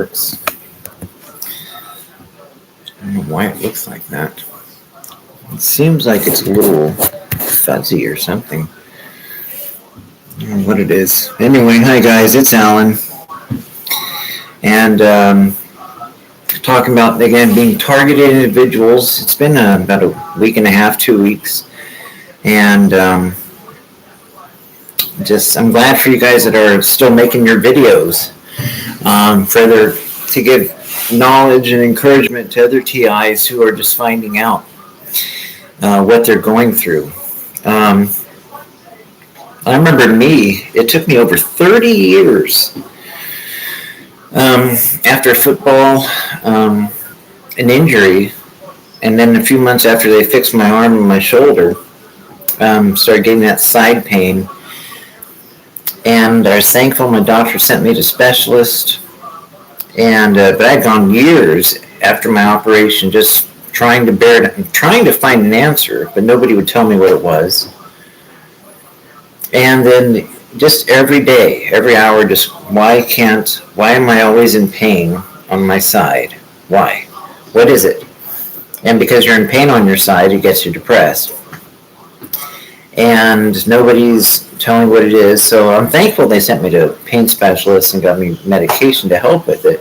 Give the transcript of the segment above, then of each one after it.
works. I don't know why it looks like that. It seems like it's a little fuzzy or something. I don't know what it is. Anyway, hi guys, it's Alan. And talking about, again, being targeted individuals. It's been about a week and a half, 2 weeks. And I'm glad for you guys that are still making your videos. Further to give knowledge and encouragement to other TIs who are just finding out what they're going through. I remember it took me over 30 years after football, an injury, and then a few months after they fixed my arm and my shoulder, started getting that side pain. And I was thankful my doctor sent me to specialist. And but I'd gone years after my operation just trying to find an answer, but nobody would tell me what it was. And then just every day, every hour, just why am I always in pain on my side? Why? What is it? And because you're in pain on your side, it gets you depressed. And nobody's telling what it is. So I'm thankful they sent me to a pain specialist and got me medication to help with it.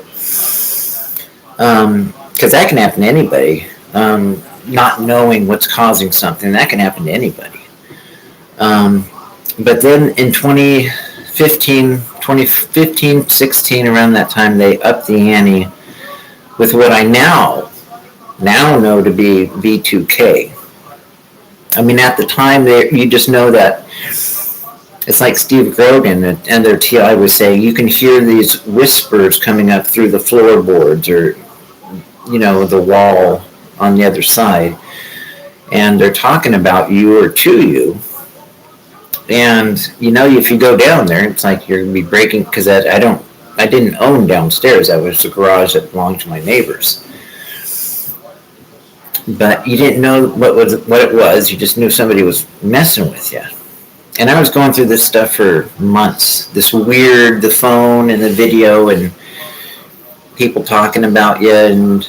Because that can happen to anybody. Not knowing what's causing something, that can happen to anybody. But then in 2015, 16, around that time, they upped the ante with what I now know to be B2K. I mean, at the time, you just know that it's like Steve Grogan and their TI was saying, you can hear these whispers coming up through the floorboards or, the wall on the other side. And they're talking about you or to you. And, if you go down there, it's like you're going to be breaking, because I didn't own downstairs. That was a garage that belonged to my neighbors. But you didn't know what it was. You just knew somebody was messing with you. And I was going through this stuff for months. The phone and the video and people talking about you.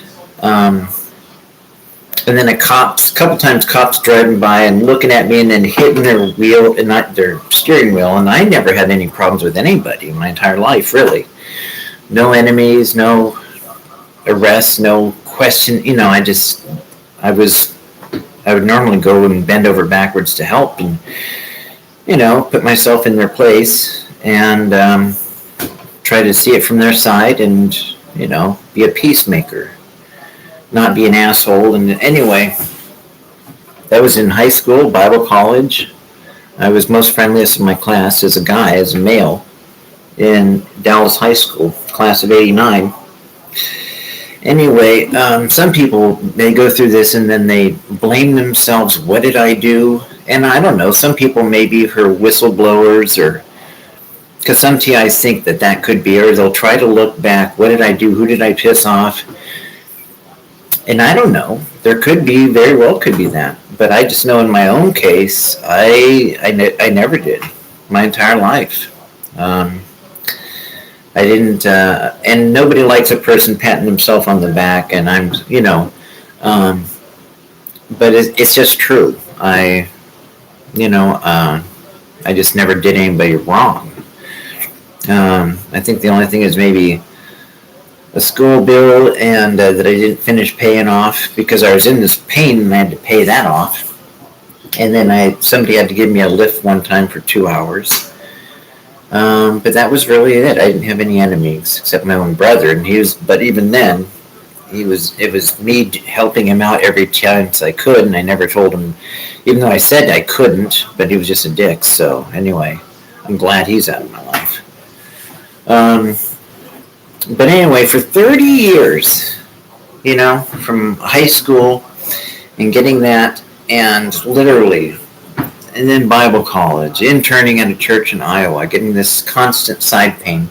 And then a couple times cops driving by and looking at me and then hitting their wheel and not their steering wheel. And I never had any problems with anybody in my entire life, really. No enemies, no arrests, no question. I would normally go and bend over backwards to help and, put myself in their place and try to see it from their side and, be a peacemaker, not be an asshole. And anyway, that was in high school, Bible college. I was most friendliest in my class as a guy, as a male, in Dallas High School, class of 89. Anyway, some people, they go through this and then they blame themselves. What did I do? And I don't know. Some people maybe are whistleblowers, or because some TIs think that could be, or they'll try to look back. What did I do? Who did I piss off? And I don't know. There very well could be that. But I just know in my own case, I never did my entire life. I didn't, and nobody likes a person patting himself on the back, and but it's just true. I just never did anybody wrong. I think the only thing is maybe a school bill and that I didn't finish paying off because I was in this pain and I had to pay that off. And then somebody had to give me a lift one time for 2 hours. But that was really it. I didn't have any enemies except my own brother, but even then, it was me helping him out every chance I could, and I never told him, even though I said I couldn't, but he was just a dick. So anyway, I'm glad he's out of my life. But anyway, for 30 years, from high school and getting that, and literally, and then Bible college, interning at a church in Iowa, getting this constant side pain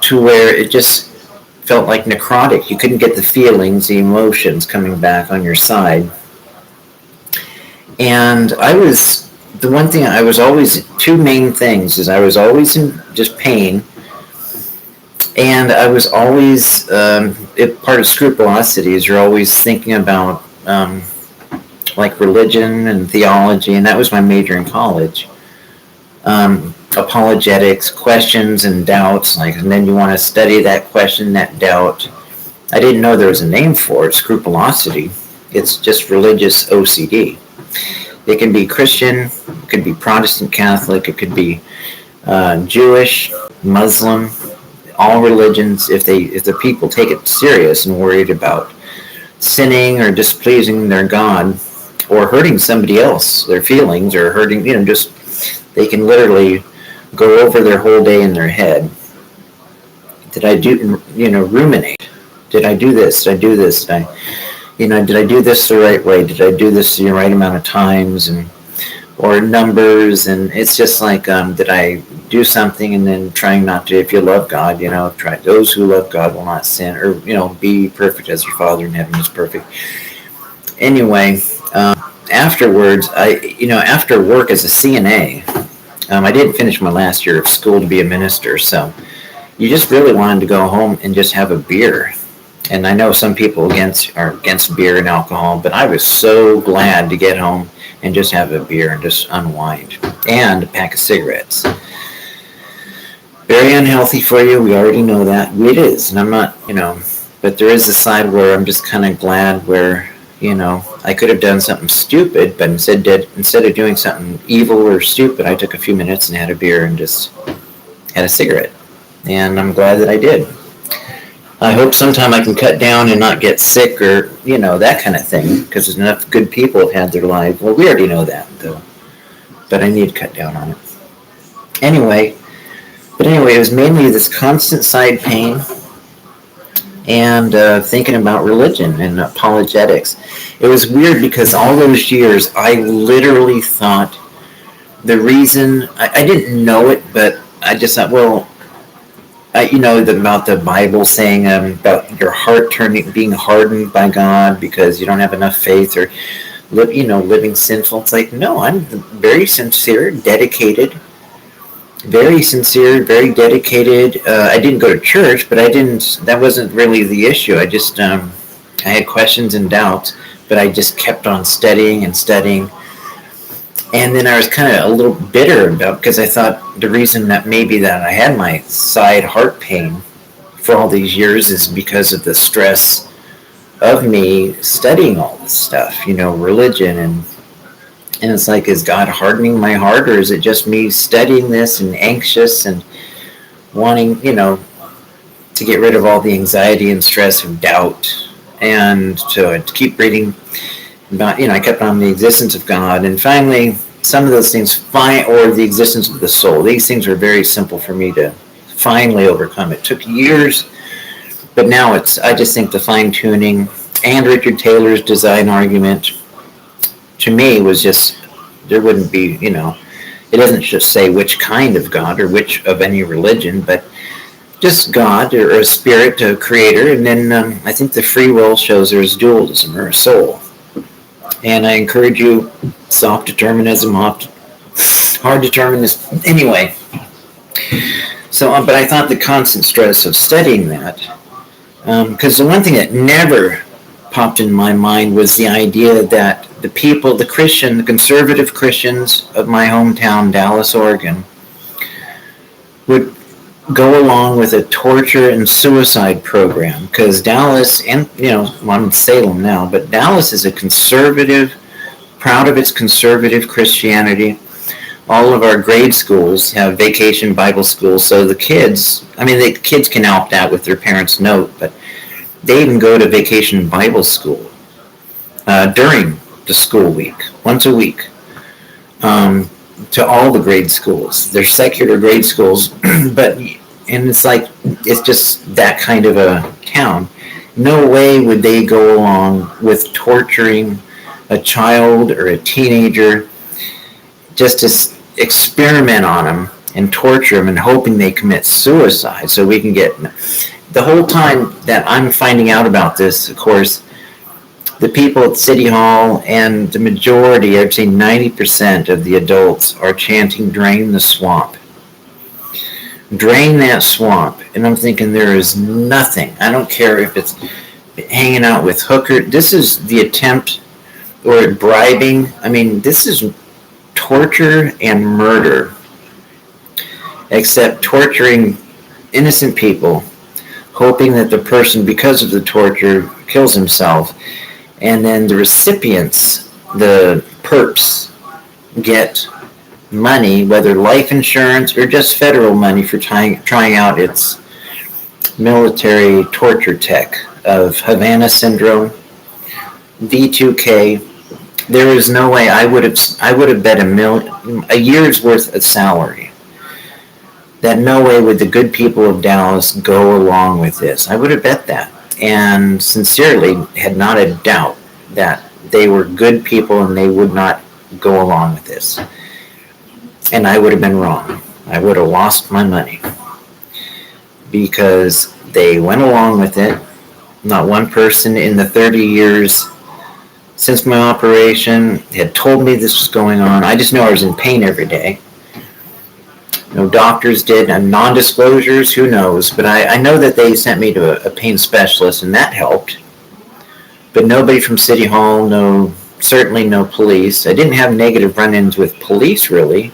to where it just felt like necrotic. You couldn't get the feelings, the emotions coming back on your side. And two main things is I was always in just pain, And I was always, part of scrupulosity is you're always thinking about like religion and theology, and that was my major in college. Apologetics, questions and doubts, and then you want to study that question, that doubt. I didn't know there was a name for it, scrupulosity. It's just religious OCD. It can be Christian, it could be Protestant Catholic, it could be Jewish, Muslim, all religions. If the people take it serious and worried about sinning or displeasing their God or hurting somebody else, their feelings, or hurting, just they can literally go over their whole day in their head. Did I do, ruminate? Did I do this? Did I do this? Did I do this the right way? Did I do this the right amount of times, or numbers? And it's just like, did I do something and then trying not to? If you love God, try. Those who love God will not sin, or be perfect as your Father in heaven is perfect. Anyway, afterwards, after work as a CNA, I didn't finish my last year of school to be a minister, so you just really wanted to go home and just have a beer. And I know some people are against beer and alcohol, but I was so glad to get home and just have a beer and just unwind. And a pack of cigarettes. Very unhealthy for you, we already know that. It is, and I'm not, but there is a side where I'm just kind of glad where, I could have done something stupid, but instead of doing something evil or stupid, I took a few minutes and had a beer and just had a cigarette. And I'm glad that I did. I hope sometime I can cut down and not get sick or, that kind of thing, because enough good people have had their life. Well, we already know that, though. But I need to cut down on it. Anyway, it was mainly this constant side pain and thinking about religion and apologetics. It was weird because all those years I literally thought the reason, I didn't know it, but I just thought, well, about the Bible saying about your heart being hardened by God because you don't have enough faith, or living sinful. It's like, no, I'm very sincere, dedicated. Very sincere, very dedicated. I didn't go to church, but that wasn't really the issue. I just, I had questions and doubts, but I just kept on studying and studying. And then I was kind of a little bitter because I thought the reason that maybe that I had my side heart pain for all these years is because of the stress of me studying all this stuff, religion. And it's like, is God hardening my heart, or is it just me studying this and anxious and wanting, to get rid of all the anxiety and stress and doubt, and to keep reading about, I kept on the existence of God, and finally some of those things, or the existence of the soul. These things were very simple for me to finally overcome. It took years, but now I just think the fine tuning and Richard Taylor's design argument to me was just, there wouldn't be, it doesn't just say which kind of God or which of any religion, but just God or a spirit, a creator. And then I think the free will shows there's dualism or a soul. And I encourage you, soft determinism, hard determinism, anyway. So, but I thought the constant stress of studying that, because the one thing that never popped in my mind was the idea that the conservative Christians of my hometown, Dallas, Oregon, would go along with a torture and suicide program, because Dallas, and I'm in Salem now, but Dallas is a conservative, proud of its conservative Christianity. All of our grade schools have vacation Bible schools, so the kids can opt out with their parents' note, but they even go to vacation Bible school during the school week, once a week, to all the grade schools. They're secular grade schools, and it's like, it's just that kind of a town. No way would they go along with torturing a child or a teenager just to experiment on them and torture them and hoping they commit suicide so we can get... The whole time that I'm finding out about this, of course, the people at City Hall and the majority, I'd say 90% of the adults, are chanting "Drain the Swamp," drain that swamp. And I'm thinking, there is nothing. I don't care if it's hanging out with hooker. This is the attempt, or bribing. I mean, this is torture and murder, except torturing innocent people, hoping that the person, because of the torture, kills himself. And then the recipients, the perps, get money, whether life insurance or just federal money, for trying out its military torture tech of Havanna syndrome, V2K. There is no way I would have bet a year's worth of salary that no way would the good people of Dallas go along with this. I would have bet that, and sincerely had not a doubt that they were good people and they would not go along with this. And I would have been wrong. I would have lost my money, because they went along with it. Not one person in the 30 years since my operation had told me this was going on. I just know I was in pain every day. No doctors did, and non-disclosures, who knows. But I know that they sent me to a pain specialist, and that helped. But nobody from City Hall, certainly no police. I didn't have negative run-ins with police, really.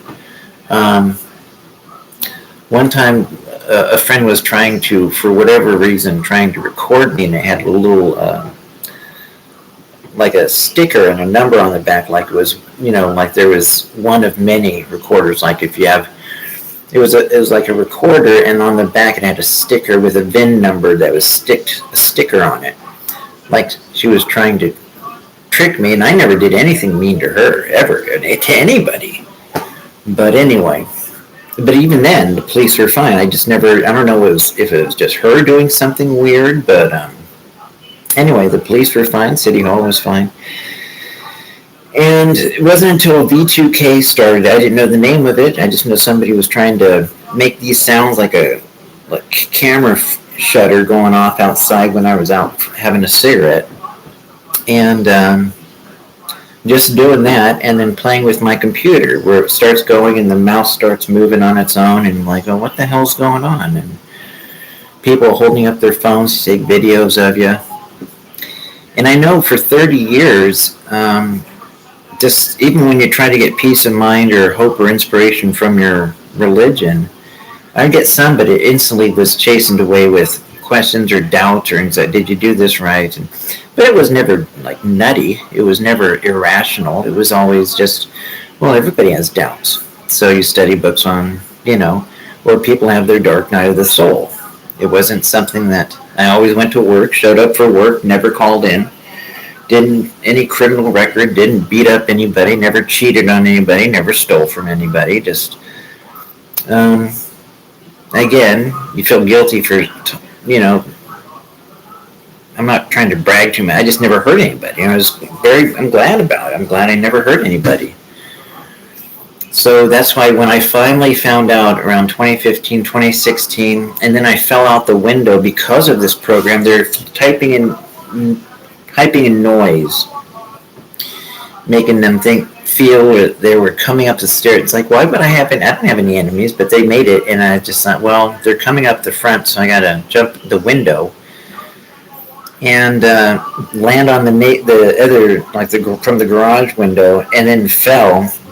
One time, a friend was trying to, for whatever reason, record me, and it had a little, like a sticker and a number on the back, like it was, like there was one of many recorders. Like if you have, it was like a recorder, and on the back it had a sticker with a VIN number that was a sticker on it. Like she was trying to trick me, and I never did anything mean to her, ever, to anybody. But anyway, but even then, the police were fine. I don't know if it was just her doing something weird, but anyway, the police were fine. City Hall was fine. And it wasn't until V2K started, I didn't know the name of it. I just know somebody was trying to make these sounds like a camera shutter going off outside when I was out having a cigarette. And just doing that, and then playing with my computer, where it starts going and the mouse starts moving on its own, and like, oh, what the hell's going on? And people holding up their phones to take videos of you. And I know for 30 years, just even when you try to get peace of mind or hope or inspiration from your religion, I'd get some, but it instantly was chastened away with questions or doubts or anxiety. Did you do this right? But it was never like nutty. It was never irrational. It was always just, well, everybody has doubts. So you study books on, or people have their dark night of the soul. It wasn't something that I always went to work, showed up for work, never called in, didn't any criminal record, didn't beat up anybody, never cheated on anybody, never stole from anybody. Just, again, you feel guilty for, I'm not trying to brag too much. I just never hurt anybody. I'm glad about it. I'm glad I never hurt anybody. So that's why when I finally found out around 2015, 2016, and then I fell out the window because of this program, they're typing in noise, making them feel they were coming up the stairs. It's like, why would I don't have any enemies, but they made it, and I just thought, well, they're coming up the front, so I gotta jump the window and land on the other, like from the garage window, and then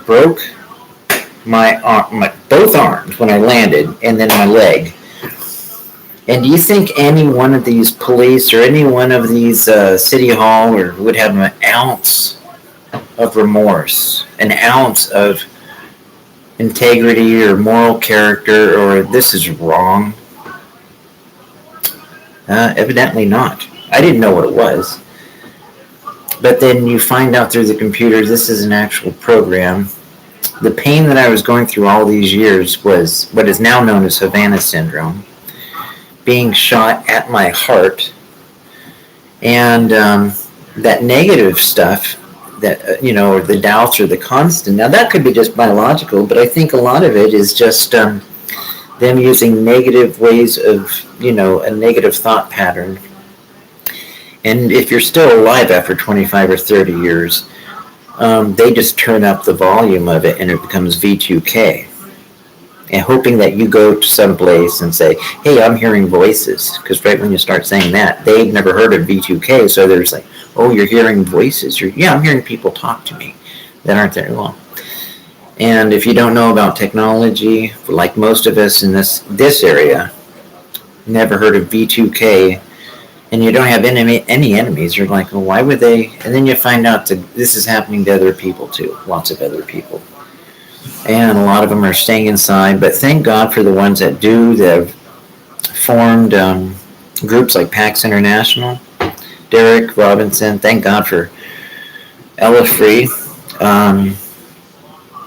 broke my both arms when I landed, and then my leg. And do you think any one of these police or any one of these City Hall would have an ounce of remorse, an ounce of integrity or moral character, or this is wrong? Evidently not. I didn't know what it was. But then you find out through the computers this is an actual program. The pain that I was going through all these years was what is now known as Havanna syndrome, being shot at my heart, and that negative stuff, that or the doubts or the constant. Now that could be just biological, but I think a lot of it is just them using negative ways of, a negative thought pattern. And if you're still alive after 25 or 30 years, they just turn up the volume of it, and it becomes V2K. and hoping that you go to some place and say, hey, I'm hearing voices. Because right when you start saying that, they've never heard of V2K, so they're just like, oh, you're hearing voices. Yeah, I'm hearing people talk to me that aren't there. Well, and if you don't know about technology, like most of us in this area, never heard of V2K, and you don't have any enemies, you're like, well, why would they? And then you find out that this is happening to other people too, lots of other people. And a lot of them are staying inside, but thank God for the ones that do. They've formed groups like PAX International, Derek Robinson, thank God for Ella Free,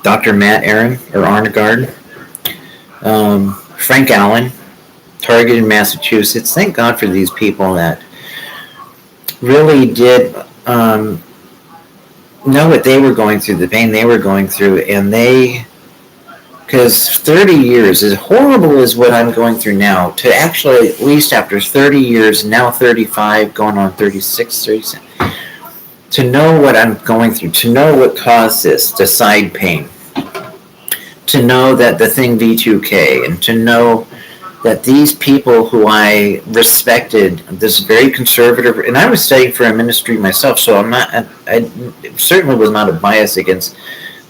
Dr. Matt Arnegard, Frank Allen, Target in Massachusetts. Thank God for these people that really did know what they were going through, the pain they were going through, and because 30 years, as horrible as what I'm going through now, to actually, at least after 30 years, now 35, going on 36, 37, to know what I'm going through, to know what caused this, the side pain, to know that the thing V2K, and to know that these people who I respected, this very conservative, and I was studying for a ministry myself, so I certainly was not a bias against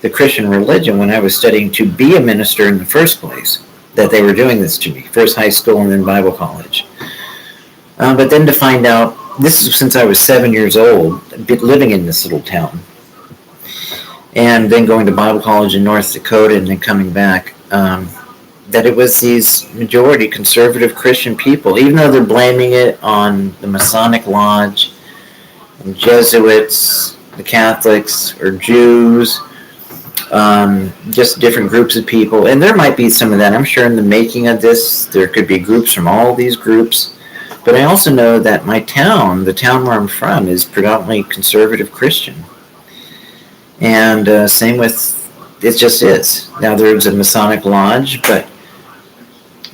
the Christian religion when I was studying to be a minister in the first place, that they were doing this to me, first high school and then Bible college. But then to find out, this is since I was 7 years old, living in this little town, and then going to Bible college in North Dakota and then coming back, that it was these majority conservative Christian people, even though they're blaming it on the Masonic Lodge, and Jesuits, the Catholics, or Jews, just different groups of people. And there might be some of that. I'm sure in the making of this, there could be groups from all these groups. But I also know that my town, the town where I'm from, is predominantly conservative Christian. And same with, it just is. Now there's a Masonic Lodge, but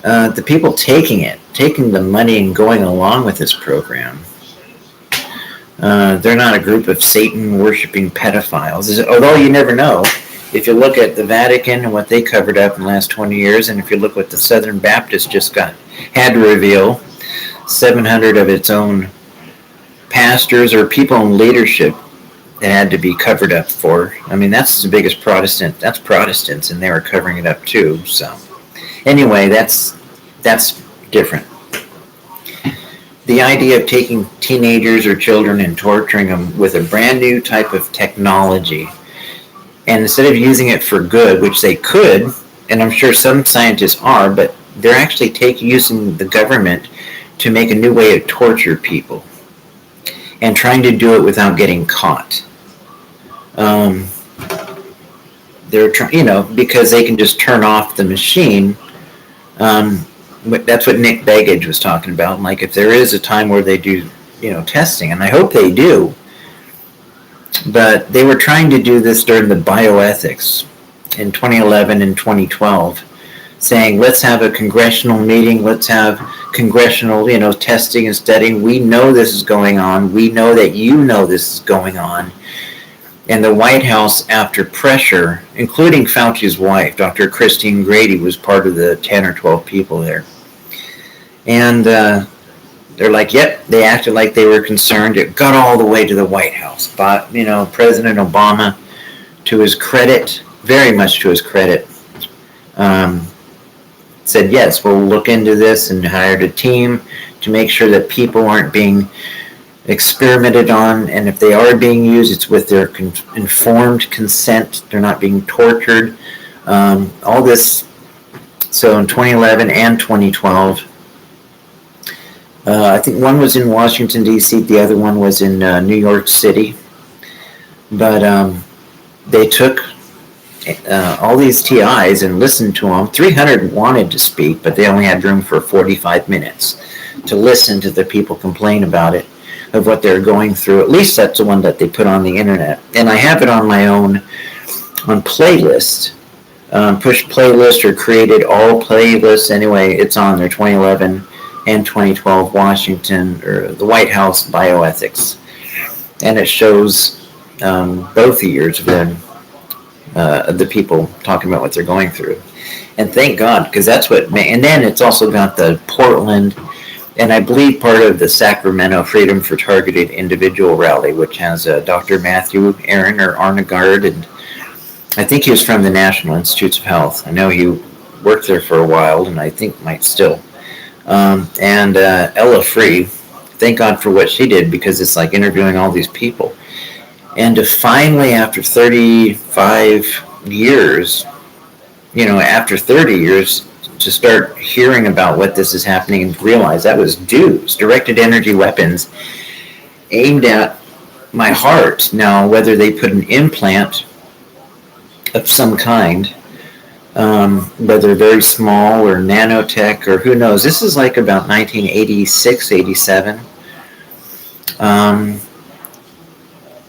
the people taking the money and going along with this program, they're not a group of Satan-worshipping pedophiles. Although you never know. If you look at the Vatican and what they covered up in the last 20 years, and if you look what the Southern Baptist had to reveal, 700 of its own pastors or people in leadership that had to be covered up for. I mean, that's the biggest Protestant. That's Protestants, and they were covering it up too. So, anyway, that's different. The idea of taking teenagers or children and torturing them with a brand new type of technology, and instead of using it for good, which they could, and I'm sure some scientists are, but they're actually using the government to make a new way to torture people and trying to do it without getting caught. They're trying, because they can just turn off the machine. That's what Nick Begich was talking about. Like, if there is a time where they do, testing, and I hope they do, but they were trying to do this during the bioethics in 2011 and 2012, saying, let's have a congressional meeting, let's have congressional, testing and studying. We know this is going on. We know that this is going on. And the White House, after pressure, including Fauci's wife, Dr. Christine Grady, was part of the 10 or 12 people there. And they're like, yep, they acted like they were concerned. It got all the way to the White House. But, President Obama, to his credit, very much to his credit, said, yes, we'll look into this, and hired a team to make sure that people aren't being experimented on, and if they are being used, it's with their informed consent. They're not being tortured. All this. So in 2011 and 2012, I think one was in Washington, D.C., the other one was in New York City. But they took all these TIs and listened to them. 300 wanted to speak, but they only had room for 45 minutes to listen to the people complain about it, of what they're going through. At least that's the one that they put on the internet. And I have it on my own, on playlist, push playlist, or created all playlists. Anyway, it's on there, 2011 and 2012 Washington, or the White House bioethics. And it shows both the years of them, the people talking about what they're going through. And thank God, because that's what, and then it's also got the Portland, and I believe part of the Sacramento Freedom for Targeted Individual rally, which has Dr. Matthew Aaron or Arnegard, and I think he was from the National Institutes of Health. I know he worked there for a while, and I think might still. And Ella Free, thank God for what she did, because it's like interviewing all these people. And to finally, after 35 years, after 30 years, to start hearing about what this is happening and realize that was DEWs, directed energy weapons, aimed at my heart. Now, whether they put an implant of some kind, whether very small or nanotech or who knows. This is like about 1986, 87.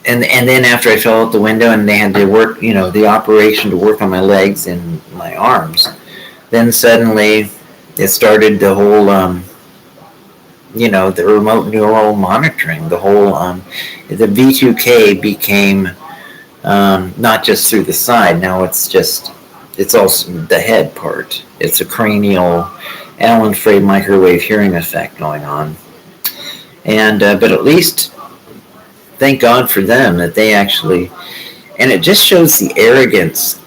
And then after I fell out the window and they had to work, the operation to work on my legs and my arms, then suddenly it started the whole, the remote neural monitoring, the whole, the V2K became not just through the side. Now it's also the head part. It's a cranial Alan Frey microwave hearing effect going on. And, but at least, thank God for them that they actually, and it just shows the arrogance.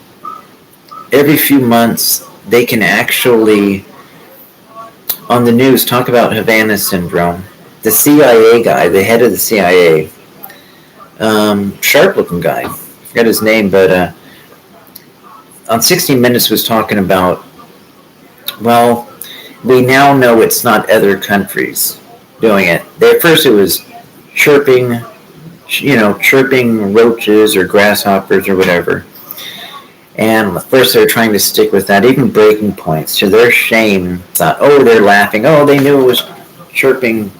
Every few months, they can actually, on the news, talk about Havanna syndrome. The CIA guy, the head of the CIA, sharp-looking guy, I forgot his name, but on 60 Minutes was talking about, well, we now know it's not other countries doing it. At first it was chirping roaches or grasshoppers or whatever. And first they were trying to stick with that, even breaking points. To their shame, thought, oh, they're laughing. Oh, they knew it was chirping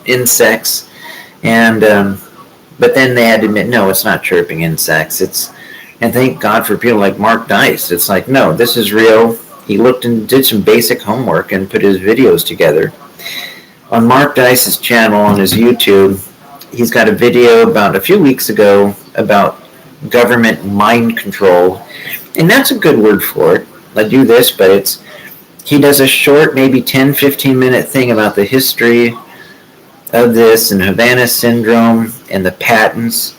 insects. And but then they had to admit, no, it's not chirping insects. And thank God for people like Mark Dice. It's like, no, this is real. He looked and did some basic homework and put his videos together. On Mark Dice's channel, on his YouTube, he's got a video about a few weeks ago about government mind control. And that's a good word for it. I do this, but he does a short, maybe 10, 15-minute thing about the history of this and Havanna syndrome and the patents,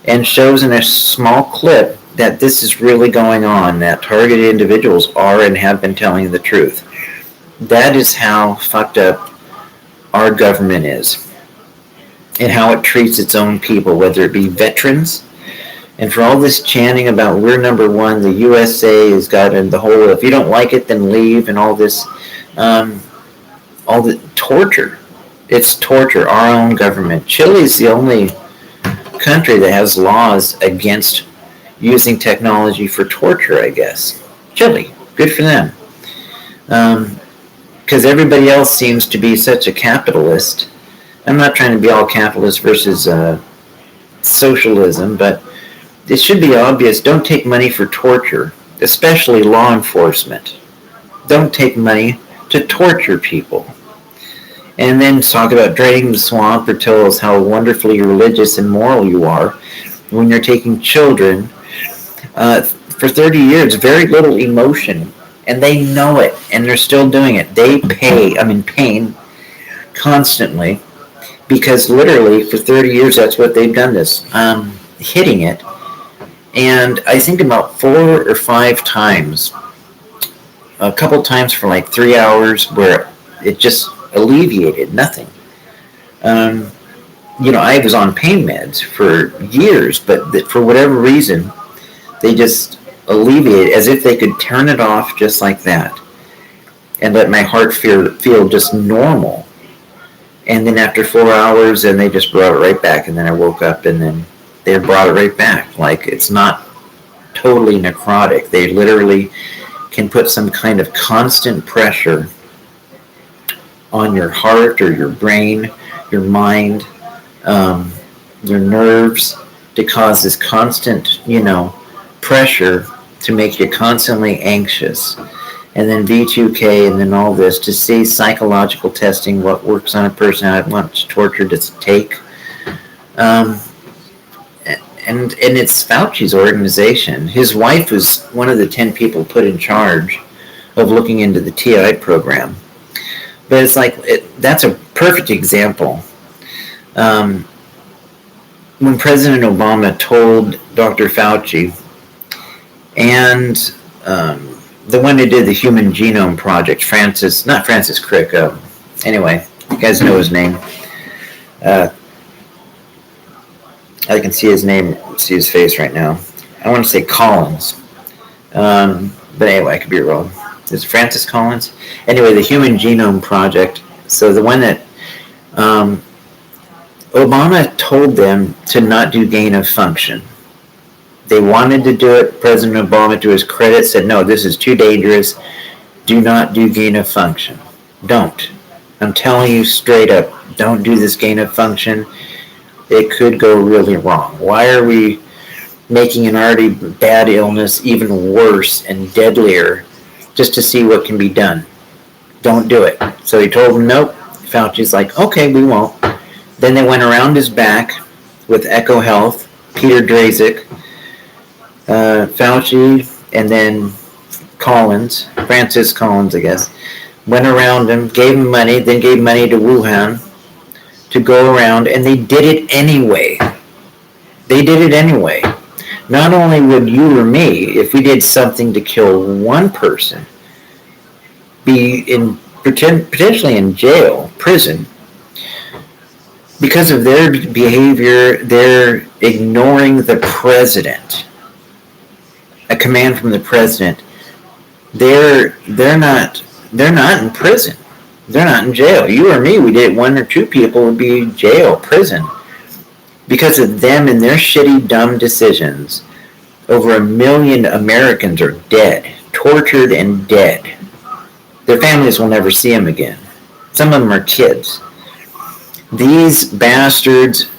and shows in a small clip that this is really going on, that targeted individuals are and have been telling the truth. That is how fucked up our government is, and how it treats its own people, whether it be veterans. And for all this chanting about we're number one, the USA has gotten the whole, if you don't like it, then leave, and all this, all the torture. It's torture, our own government. Chile's the only country that has laws against using technology for torture, I guess. Chile, good for them. Because everybody else seems to be such a capitalist. I'm not trying to be all capitalist versus socialism, but it should be obvious. Don't take money for torture, especially law enforcement. Don't take money to torture people. And then talk about draining the swamp, or tell us how wonderfully religious and moral you are when you're taking children. For 30 years, very little emotion, and they know it, and they're still doing it. They I'm in pain constantly, because literally for 30 years, that's what they've done this, hitting it. And I think about 4 or 5 times, a couple times for like 3 hours, where it just alleviated nothing. I was on pain meds for years, but for whatever reason, they just alleviated, as if they could turn it off just like that, and let my heart feel just normal. And then after 4 hours, then they just brought it right back, and then I woke up, and then they brought it right back. Like, it's not totally necrotic. They literally can put some kind of constant pressure on your heart or your brain, your mind, your nerves, to cause this constant, pressure to make you constantly anxious. And then V2K, and then all this to see psychological testing, what works on a person, how much torture does it take. And it's Fauci's organization. His wife was one of the 10 people put in charge of looking into the TI program. But it's like, that's a perfect example. When President Obama told Dr. Fauci and the one who did the Human Genome Project, not Francis Crick, anyway, you guys know his name. I can see his name, see his face right now. I want to say Collins. But anyway, I could be wrong. Is it Francis Collins? Anyway, the Human Genome Project. So the one that Obama told them to not do gain of function. They wanted to do it. President Obama, to his credit, said, no, this is too dangerous. Do not do gain of function. Don't. I'm telling you straight up, don't do this gain of function. It could go really wrong. Why are we making an already bad illness even worse and deadlier just to see what can be done? Don't do it. So he told them, nope. Fauci's like, okay, we won't. Then they went around his back with Echo Health, Peter Drazek, Fauci, and then Collins, Francis Collins, I guess, went around him, gave him money, then gave money to Wuhan to go around, and they did it anyway. They did it anyway. Not only would you or me, if we did something to kill one person, be potentially in jail, prison, because of their behavior. They're ignoring the president, a command from the president. They're not in prison. They're not in jail. You or me, we did, one or two people would be in jail, prison, because of them and their shitty, dumb decisions. Over 1 million Americans are dead, tortured and dead. Their families will never see them again. Some of them are kids. These bastards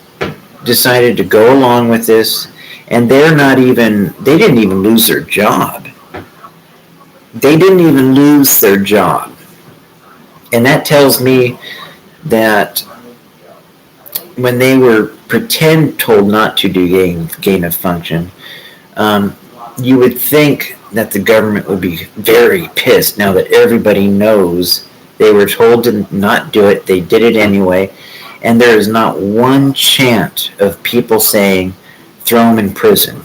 decided to go along with this, and they didn't even lose their job. They didn't even lose their job. And that tells me that when they were told not to do gain of function, you would think that the government would be very pissed now that everybody knows they were told to not do it. They did it anyway. And there is not one chant of people saying, throw him in prison.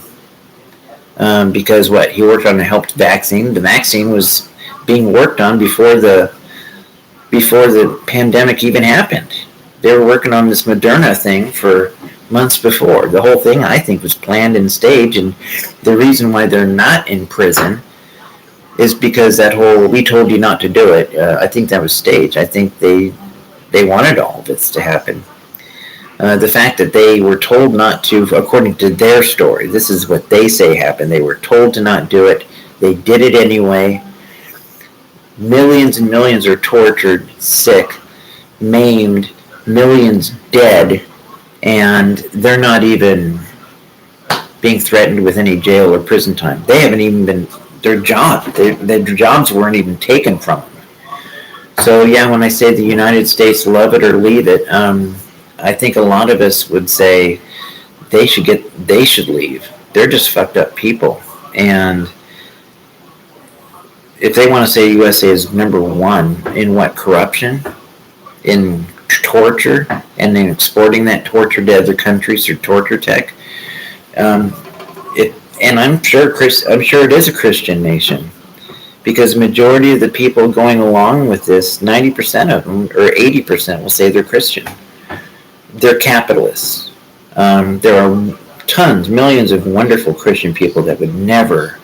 Because he worked on a helped vaccine. The vaccine was being worked on before the pandemic even happened. They were working on this Moderna thing for months before. The whole thing, I think, was planned and staged. And the reason why they're not in prison is because that whole, we told you not to do it, I think that was staged. I think they wanted all of this to happen. The fact that they were told not to, according to their story, this is what they say happened. They were told to not do it. They did it anyway. Millions and millions are tortured, sick, maimed, millions dead, and they're not even being threatened with any jail or prison time. They haven't even been, their jobs weren't even taken from them. So yeah, when I say the United States, love it or leave it, I think a lot of us would say they should leave. They're just fucked up people. And if they want to say USA is number one in what, corruption, in torture, and then exporting that torture to other countries through torture tech, and I'm sure it is a Christian nation. Because the majority of the people going along with this, 90% of them, or 80% will say they're Christian. They're capitalists. There are tons, millions of wonderful Christian people that would never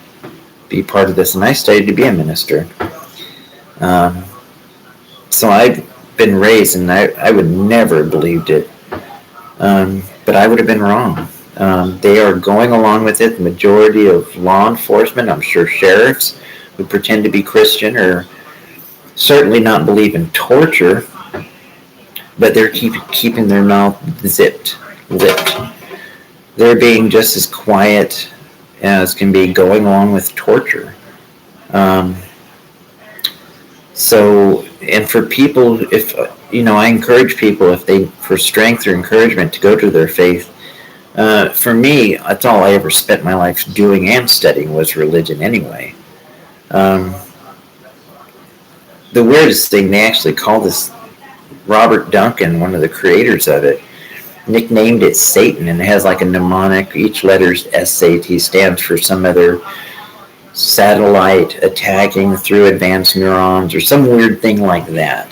be part of this. And I studied to be a minister. So I've been raised, and I would never have believed it. But I would have been wrong. They are going along with it. The majority of law enforcement, I'm sure sheriffs, would pretend to be Christian or certainly not believe in torture, but they're keeping their mouth lipped. They're being just as quiet as can be, going along with torture. So, and for people, if I encourage people, if they, for strength or encouragement, to go to their faith. For me, that's all I ever spent my life doing and studying was religion anyway. the weirdest thing, they actually call this Robert Duncan, one of the creators of it, nicknamed it Satan, and it has like a mnemonic. Each letter's SAT stands for some other satellite attacking through advanced neurons or some weird thing like that.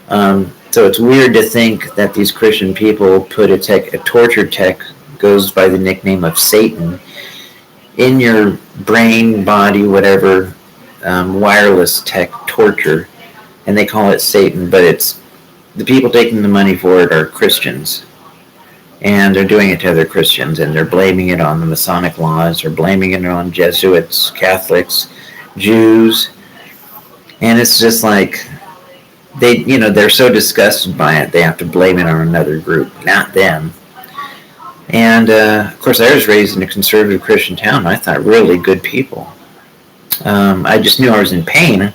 So it's weird to think that these Christian people put a torture tech goes by the nickname of Satan in your brain, body, whatever, wireless tech torture, and they call it Satan, but it's the people taking the money for it are Christians, and they're doing it to other Christians, and they're blaming it on the Masonic laws, or blaming it on Jesuits, Catholics, Jews, and it's just like they're so disgusted by it, they have to blame it on another group, not them. And of course, I was raised in a conservative Christian town. I thought really good people. I just knew I was in pain.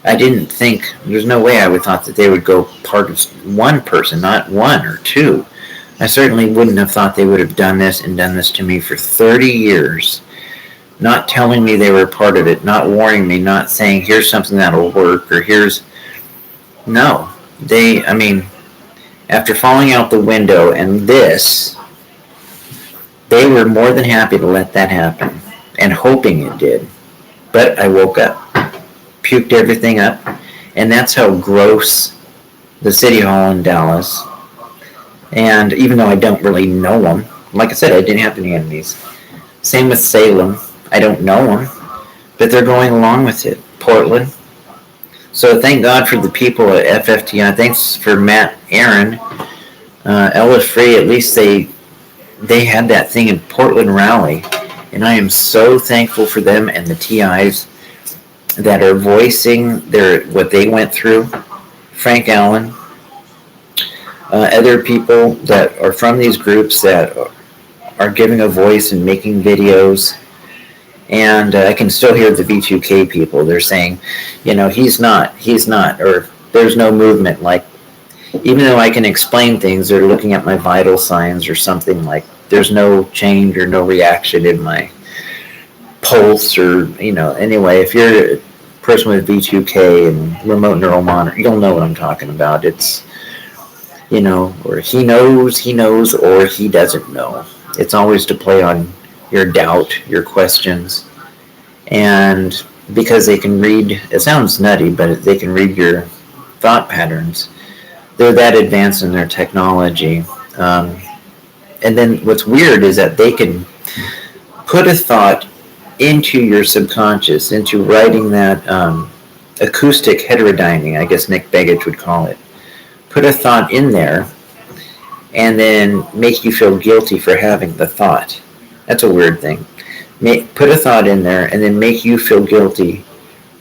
I didn't think, there's no way I would thought that they would go part of one person, not one or two. I certainly wouldn't have thought they would have done this to me for 30 years, not telling me they were part of it, not warning me, not saying, here's something that'll work, or no. After falling out the window and this, they were more than happy to let that happen, and hoping it did. But I woke up, puked everything up, and that's how gross the City Hall in Dallas, and even though I don't really know them, like I said, I didn't have any enemies. Same with Salem, I don't know them, but they're going along with it. Portland. So thank God for the people at FFTI. Thanks for Matt, Aaron, Ella Free. At least they had that thing in Portland rally, and I am so thankful for them and the TIs that are voicing what they went through. Frank Allen, other people that are from these groups that are giving a voice and making videos. And I can still hear the V2K people. They're saying, he's not, or there's no movement. Like, even though I can explain things, they're looking at my vital signs or something, like there's no change or no reaction in my pulse, or, anyway, if you're a person with V2K and remote neural monitor, you'll know what I'm talking about. It's, or he knows, or he doesn't know. It's always to play on your doubt, your questions, and because they can read, it sounds nutty, but they can read your thought patterns. They're that advanced in their technology. And then what's weird is that they can put a thought into your subconscious, into writing that acoustic heterodyning, I guess Nick Begich would call it. Put a thought in there and then make you feel guilty for having the thought. That's a weird thing. Put a thought in there and then make you feel guilty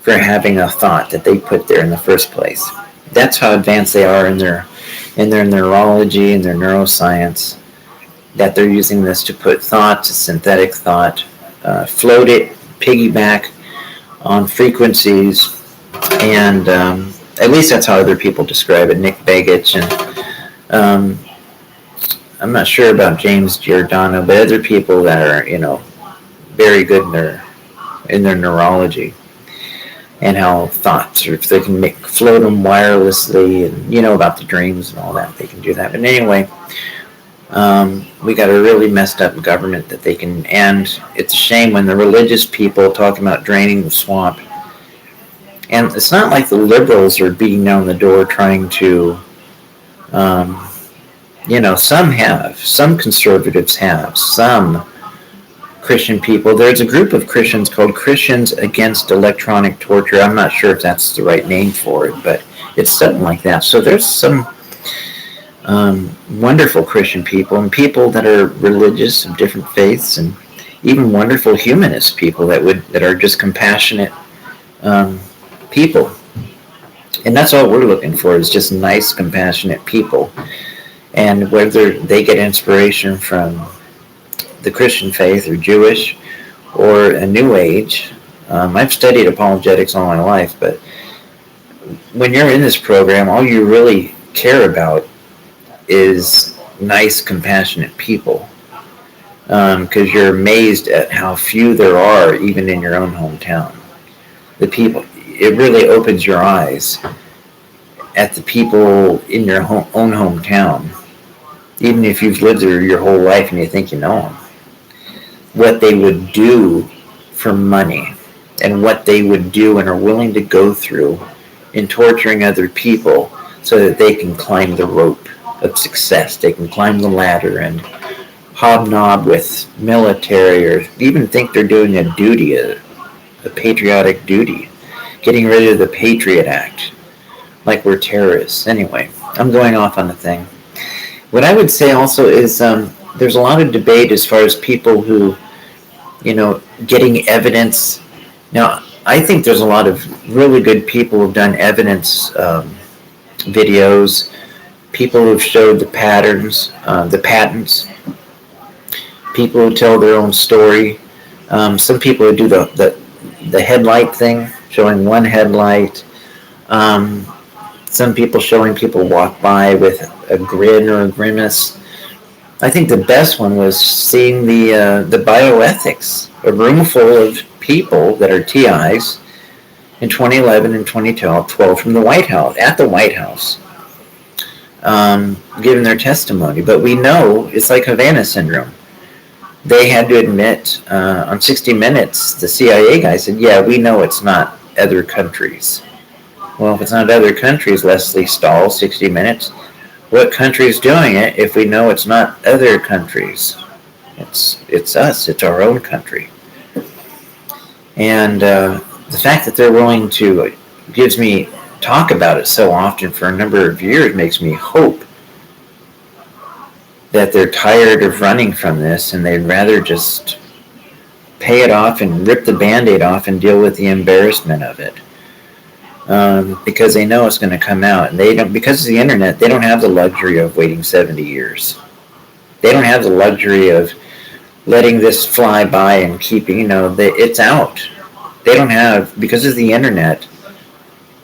for having a thought that they put there in the first place. That's how advanced they are in their neurology and their neuroscience, that they're using this to put thought to synthetic thought, float it, piggyback on frequencies, and at least that's how other people describe it. Nick Begich, and I'm not sure about James Giordano, but other people that are, very good in their neurology, and how thoughts, or if they can float them wirelessly, and about the dreams and all that, they can do that. But anyway, we got a really messed up government that they can, and it's a shame when the religious people talk about draining the swamp. And it's not like the liberals are beating down the door trying to, some conservatives have, some Christian people. There's a group of Christians called Christians Against Electronic Torture. I'm not sure if that's the right name for it, but it's something like that. So there's some wonderful Christian people, and people that are religious of different faiths, and even wonderful humanist people that are just compassionate people. And that's all we're looking for, is just nice, compassionate people. And whether they get inspiration from the Christian faith or Jewish or a New Age. I've studied apologetics all my life, but when you're in this program, all you really care about is nice, compassionate people, because you're amazed at how few there are, even in your own hometown. The people, it really opens your eyes at the people in your own hometown, even if you've lived there your whole life and you think you know them, what they would do for money and what they would do and are willing to go through in torturing other people so that they can climb the rope of success. They can climb the ladder and hobnob with military, or even think they're doing a duty, a patriotic duty, getting rid of the Patriot Act, like we're terrorists. Anyway, I'm going off on a thing. What I would say also is there's a lot of debate as far as people who, getting evidence. Now, I think there's a lot of really good people who've done evidence videos, people who've showed the patterns, the patents, people who tell their own story. Some people who do the headlight thing, showing one headlight. Some people showing people walk by with a grin or a grimace. I think the best one was seeing the bioethics, a room full of people that are TIs in 2011 and 2012 from the White House, at the White House, giving their testimony. But we know it's like Havanna syndrome. They had to admit on 60 Minutes, the CIA guy said, yeah, we know it's not other countries. Well, if it's not other countries, Leslie Stahl, 60 Minutes, what country is doing it if we know it's not other countries? It's us. It's our own country. And the fact that they're willing to gives me talk about it so often for a number of years makes me hope that they're tired of running from this and they'd rather just pay it off and rip the Band-Aid off and deal with the embarrassment of it. Because they know it's going to come out, and they don't, because of the internet, they don't have the luxury of waiting 70 years. They don't have the luxury of letting this fly by and keeping, it's out. They don't have, because of the internet,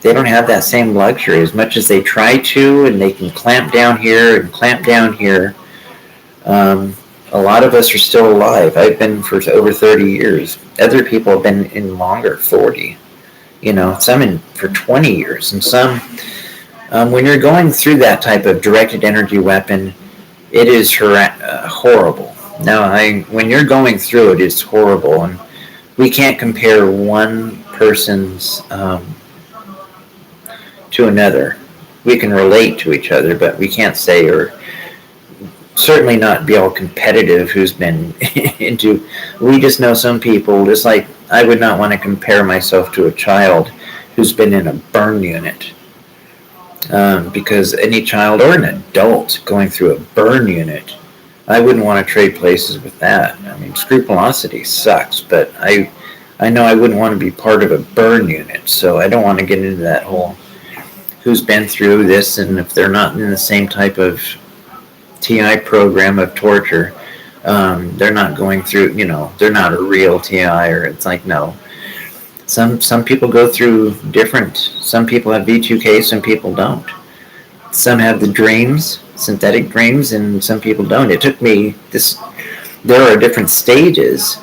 they don't have that same luxury. As much as they try to, and they can clamp down here and clamp down here, a lot of us are still alive. I've been for over 30 years. Other people have been in longer, 40. Some in for 20 years, and some, when you're going through that type of directed energy weapon, it is horrible. Now, when you're going through it, it's horrible, and we can't compare one person's to another. We can relate to each other, but we can't say, or certainly not be all competitive who's been into. We just know some people, just like I would not want to compare myself to a child who's been in a burn unit, because any child or an adult going through a burn unit, I wouldn't want to trade places with that. I mean, scrupulosity sucks, but I know I wouldn't want to be part of a burn unit, so I don't want to get into that whole who's been through this, and if they're not in the same type of TI program of torture, they're not going through, they're not a real TI, or it's like, no. Some people go through different, some people have V2K, some people don't. Some have the dreams, synthetic dreams, and some people don't. It took me there are different stages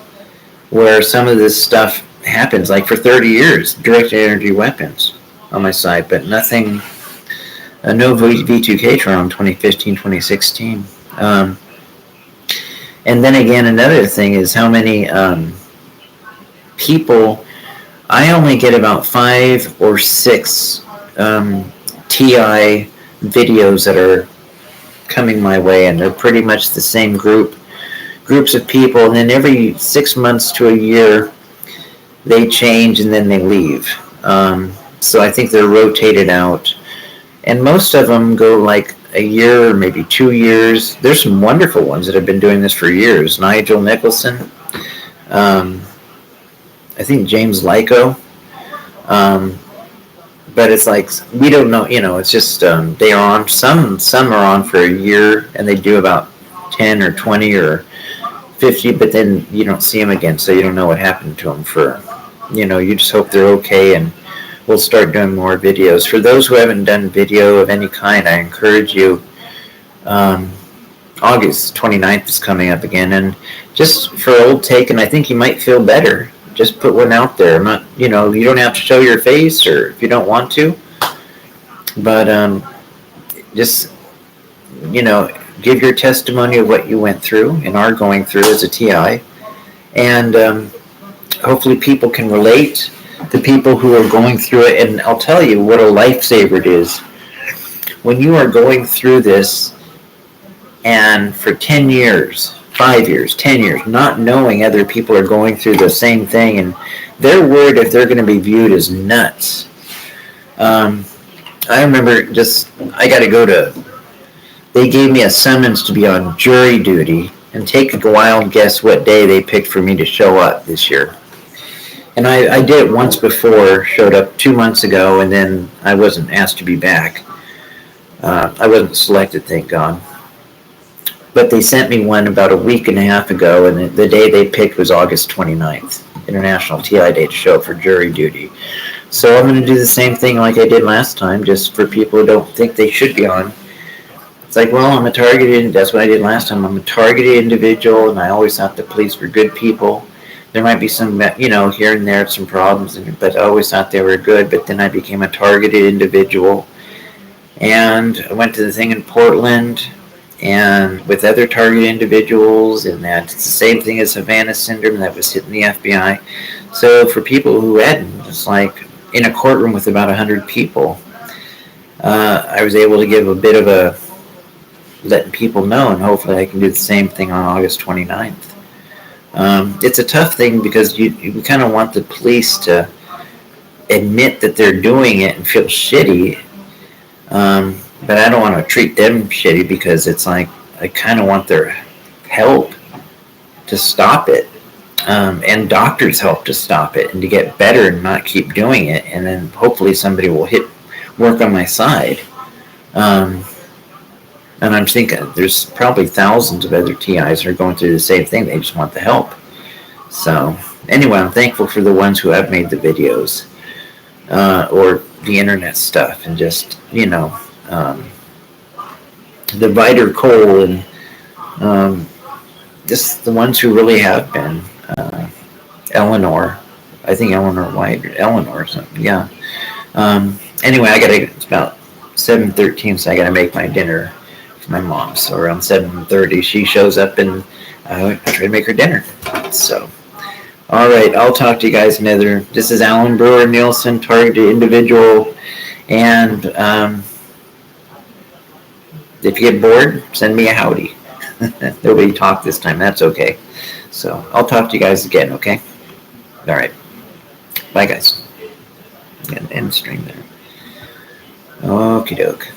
where some of this stuff happens, like for 30 years, directed energy weapons on my side, but nothing, no V2K trial in 2015, 2016. And then again, another thing is how many people, I only get about 5 or 6 TI videos that are coming my way, and they're pretty much the same groups of people, and then every 6 months to a year, they change and then they leave. So I think they're rotated out. And most of them go like a year or maybe 2 years. There's some wonderful ones that have been doing this for years. Nigel Nicholson, I think James Lyko. But it's like, we don't know, it's just, they are on, some are on for a year, and they do about 10 or 20 or 50, but then you don't see them again, so you don't know what happened to them for, you just hope they're okay, and we'll start doing more videos. For those who haven't done video of any kind, I encourage you, August 29th is coming up again, and just for old take, and I think you might feel better. just put one out there. I'm not, you don't have to show your face, or if you don't want to, but just, give your testimony of what you went through and are going through as a TI, and hopefully people can relate. The people who are going through it, and I'll tell you what a lifesaver it is. When you are going through this, and for 10 years, 5 years, 10 years, not knowing other people are going through the same thing, and they're worried if they're going to be viewed as nuts. I remember I got to go they gave me a summons to be on jury duty, and take a wild guess what day they picked for me to show up this year. And I did it once before, showed up 2 months ago, and then I wasn't asked to be back. I wasn't selected, thank God. But they sent me one about a week and a half ago, and the day they picked was August 29th, International TI Day, to show up for jury duty. So I'm going to do the same thing like I did last time, just for people who don't think they should be on. It's like, well, I'm a targeted, that's what I did last time. I'm a targeted individual, and I always thought the police were good people. There might be some, here and there, some problems, but I always thought they were good. But then I became a targeted individual, and I went to the thing in Portland, and with other targeted individuals, and that's the same thing as Havanna syndrome that was hitting the FBI. So for people who hadn't, it's like in a courtroom with about 100 people, I was able to give a bit of letting people know, and hopefully I can do the same thing on August 29th. It's a tough thing because you kind of want the police to admit that they're doing it and feel shitty, but I don't want to treat them shitty, because it's like I kind of want their help to stop it, and doctors' help to stop it and to get better and not keep doing it, and then hopefully somebody will work on my side. And I'm thinking there's probably thousands of other TIs that are going through the same thing. They just want the help. So anyway, I'm thankful for the ones who have made the videos, or the internet stuff, and just, the Viter Cole, and just the ones who really have been. Eleanor, I think Eleanor White, or Eleanor or something, yeah. Anyway, it's about 7:13, so I gotta make my dinner for my mom. So around 7:30, she shows up, and I try to make her dinner. So, all right, I'll talk to you guys another. This is Alan Brewer, Nielsen, targeted individual, and if you get bored, send me a howdy. Nobody talked this time. That's okay. So I'll talk to you guys again, okay? All right. Bye, guys. End stream there. Okie doke.